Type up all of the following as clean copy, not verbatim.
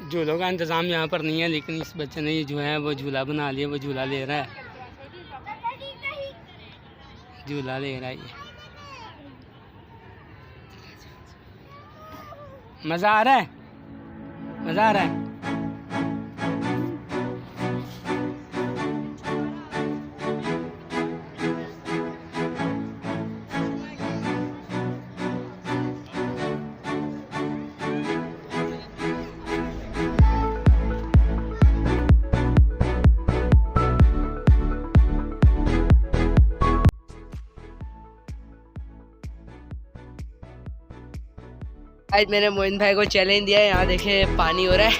झूलों का इंतज़ाम यहाँ पर नहीं है, लेकिन इस बच्चे ने जो है वो झूला बना लिया, वो झूला ले रहा है, झूला ले रहा है ये। मज़ा आ रहा है, मज़ा आ रहा है। आज मैंने मोइन भाई को चैलेंज दिया है। यहाँ देखे पानी हो रहा है,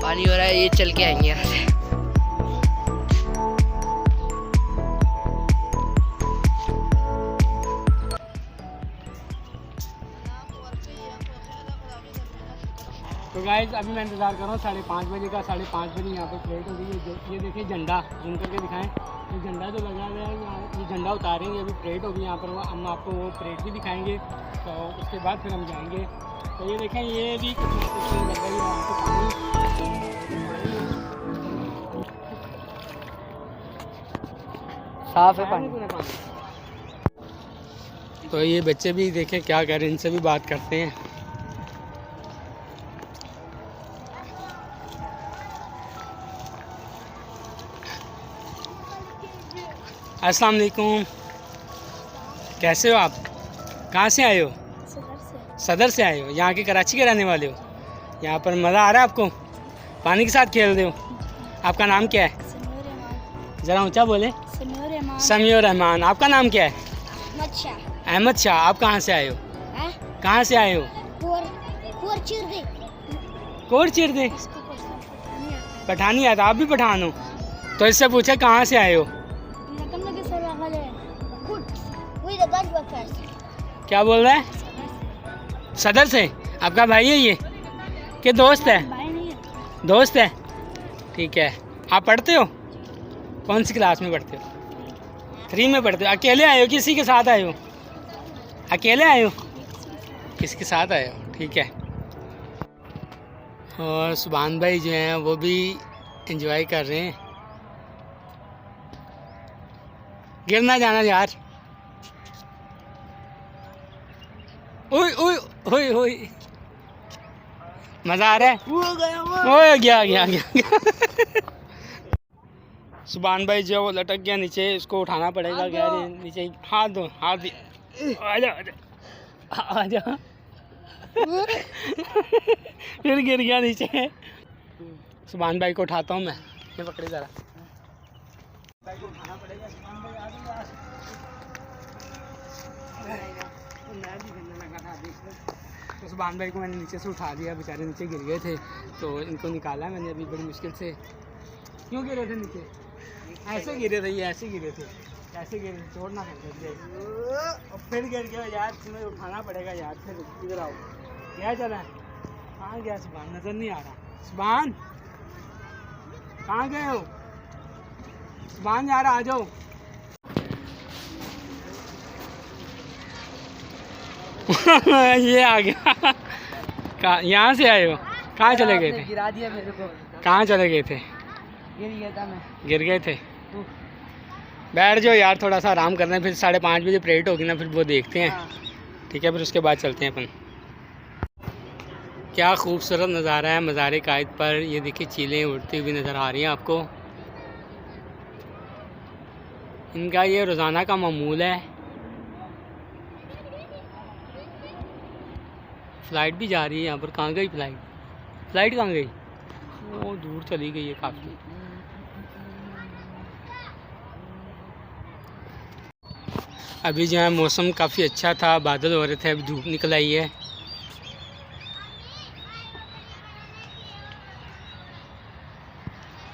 पानी हो रहा है, ये चल के आएंगे यहाँ से। तो गाइस अभी मैं इंतज़ार कर रहा हूँ 5:30 बजे का। 5:30 बजे यहाँ पर प्लेट होगी। ये देखिए झंडा, जूम करके दिखाएं, ये झंडा जो लगा हुआ है यहाँ, ये झंडा उतारेंगे, अभी परेड होगी यहाँ पर। हम आपको वो परेड भी दिखाएंगे, तो उसके बाद फिर हम जाएंगे। तो ये देखें, ये भी कुछ लग रही है यहाँ पर पानी साफ है पानी। तो ये बच्चे भी देखें क्या कर रहे हैं, इनसे भी बात करते हैं। अस्सलाम वालेकुम, कैसे हो आप? कहाँ से आए हो? सदर से आए हो। यहाँ के कराची के रहने वाले हो? यहाँ पर मज़ा आ रहा है आपको? पानी के साथ खेल रहे हो? आपका नाम क्या है? ज़रा ऊंचा बोले। समीउर रहमान। आपका नाम क्या है? अहमद शाह। आप कहाँ से आए हो? कहाँ से आए हो? कोर चिर दे। पठानी आता? आप भी पठान हो? तो इससे पूछे कहाँ से आए हो? क्या बोल रहा है? सदर से। आपका भाई है ये कि दोस्त है? दोस्त है, ठीक है। आप पढ़ते हो? कौन सी क्लास में पढ़ते हो? 3 में पढ़ते हो। अकेले आए हो किसी के साथ आए हो? अकेले आए हो? किसके साथ आए हो? ठीक है। और सुभान भाई जो हैं वो भी एंजॉय कर रहे हैं। गिर ना जाना यार। ओए ओए ओए ओए, मज़ा आ रहा है? ओए गया। सुभान भाई जो वो लटक गया नीचे, इसको उठाना पड़ेगा। गया नीचे, हाथ दो, हाथ दी। आजा फिर गिर गया नीचे। सुभान भाई को उठाता हूँ मैं, ये पकड़े ज़रा। भाई को उठाना पड़ेगा। सुभान भाई आ जाओ। तो सुभान भाई को मैंने नीचे से उठा दिया, बेचारे नीचे गिर गए थे, तो इनको निकाला मैंने अभी बड़ी मुश्किल से। क्यों गिरे थे नीचे? ऐसे गिरे थे, ये ऐसे गिरे थे, ऐसे गिरे थे, छोड़ना पड़ता है। और फिर गिर गया यार, तुम्हें उठाना पड़ेगा यार। फिर इधर आओ। क्या चला? कहाँ गया सुभान? नज़र नहीं आ रहा। सुभान कहाँ गए हो? सुभान यार आ जाओ। ये आ गया। यहाँ से आए हो? कहाँ चले गए थे? गिरा दिया मेरे को। कहाँ चले गए थे? गिर गया था मैं। गिर गए थे? बैठ जाओ यार, थोड़ा सा आराम करना है, फिर 5:30 बजे परेड होगी ना, फिर वो देखते हैं। ठीक है, फिर उसके बाद चलते हैं अपन। क्या खूबसूरत नज़ारा है मज़ार कायद पर। ये देखिए चीलें उड़ती हुई नज़र आ रही हैं आपको। इनका ये रोज़ाना का मामूल है। फ़्लाइट भी जा रही है यहाँ पर। कहाँ गई फ़्लाइट? फ़्लाइट कहाँ गई? वो दूर चली गई है काफ़ी। अभी जो है मौसम काफ़ी अच्छा था, बादल हो रहे थे, अभी धूप निकल आई है।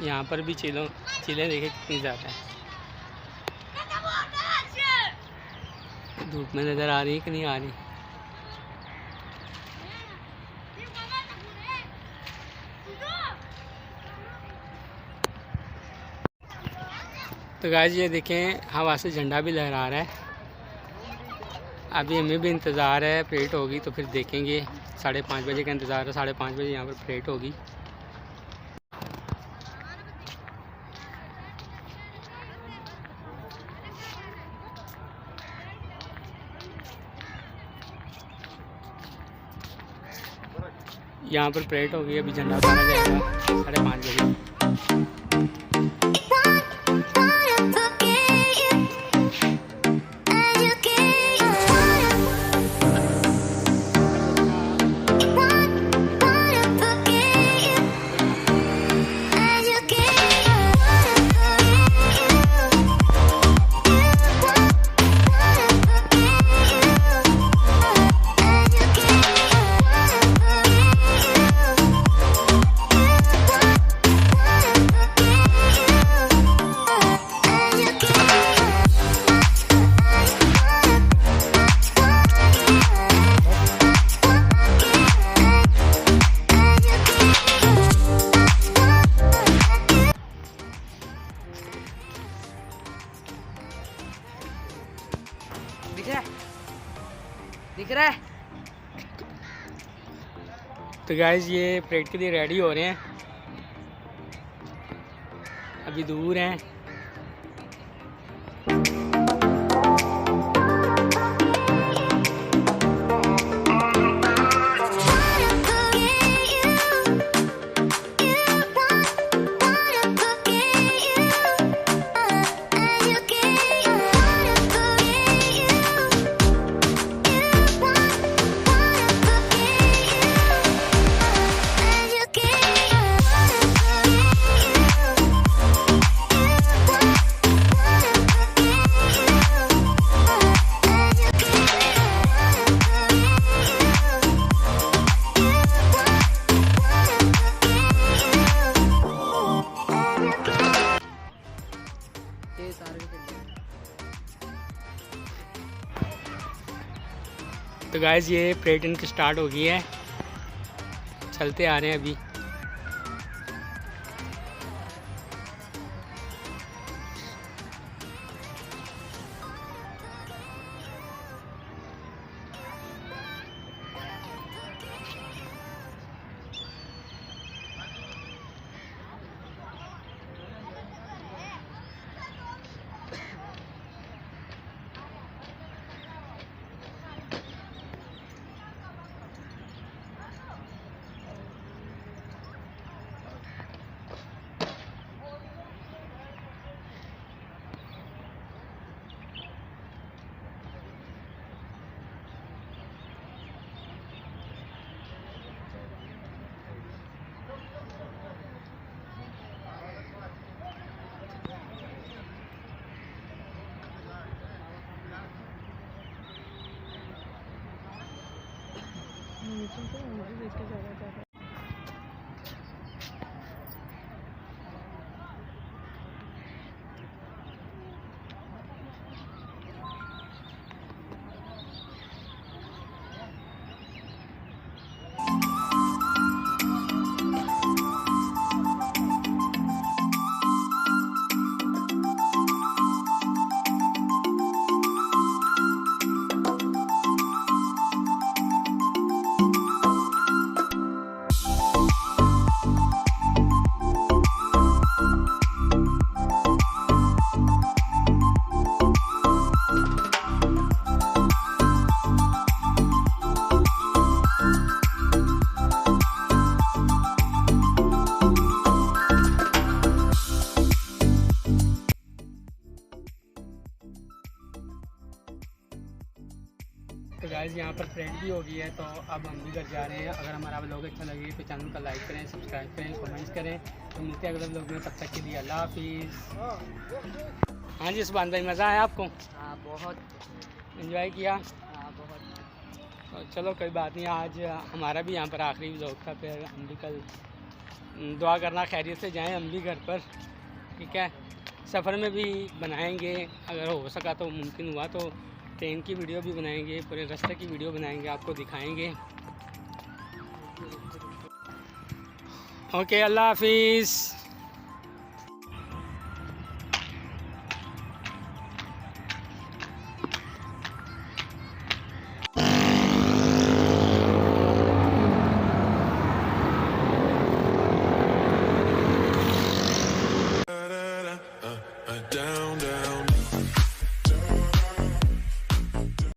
यहाँ पर भी चीलें देखे कितनी ज़्यादा है। धूप में नज़र आ रही है कि नहीं आ रही? तो गाइस ये देखें, हवा से झंडा भी लहरा रहा है। अभी हमें भी इंतज़ार है, परेड होगी तो फिर देखेंगे। 5:30 बजे का इंतज़ार है। 5:30 बजे यहाँ पर परेड होगी। यहाँ पर परेड होगी, अभी झंडा उतारा जाएगा 5:30 बजे। दिख रहा है। तो गाइस ये परेड के लिए रेडी हो रहे हैं, अभी दूर हैं। तो गाइस ये परेड इनकी स्टार्ट हो गई है, चलते आ रहे हैं अभी। तो गाइस यहाँ पर परेड भी हो गई है, तो अब हम भी घर जा रहे हैं। अगर हमारा व्लॉग अच्छा लगे तो चैनल को लाइक करें, सब्सक्राइब करें, कमेंट्स करें। तो मिलते हैं अगले व्लॉग में, तब तक के लिए अल्लाह हाफिज़। हाँ जी सुभान भाई, मज़ा आया आपको? हाँ बहुत एंजॉय किया। हाँ बहुत। तो चलो कोई बात नहीं, आज हमारा भी यहाँ पर आखिरी व्लॉग था। फिर हम भी कल दुआ करना खैरियत से जाएँ हम भी घर पर, ठीक है। सफ़र में भी बनाएंगे, अगर हो सका तो, मुमकिन हुआ तो ट्रेन की वीडियो भी बनाएंगे, पूरे रास्ते की वीडियो बनाएंगे, आपको दिखाएंगे। ओके, अल्लाह हाफिज़। down, down.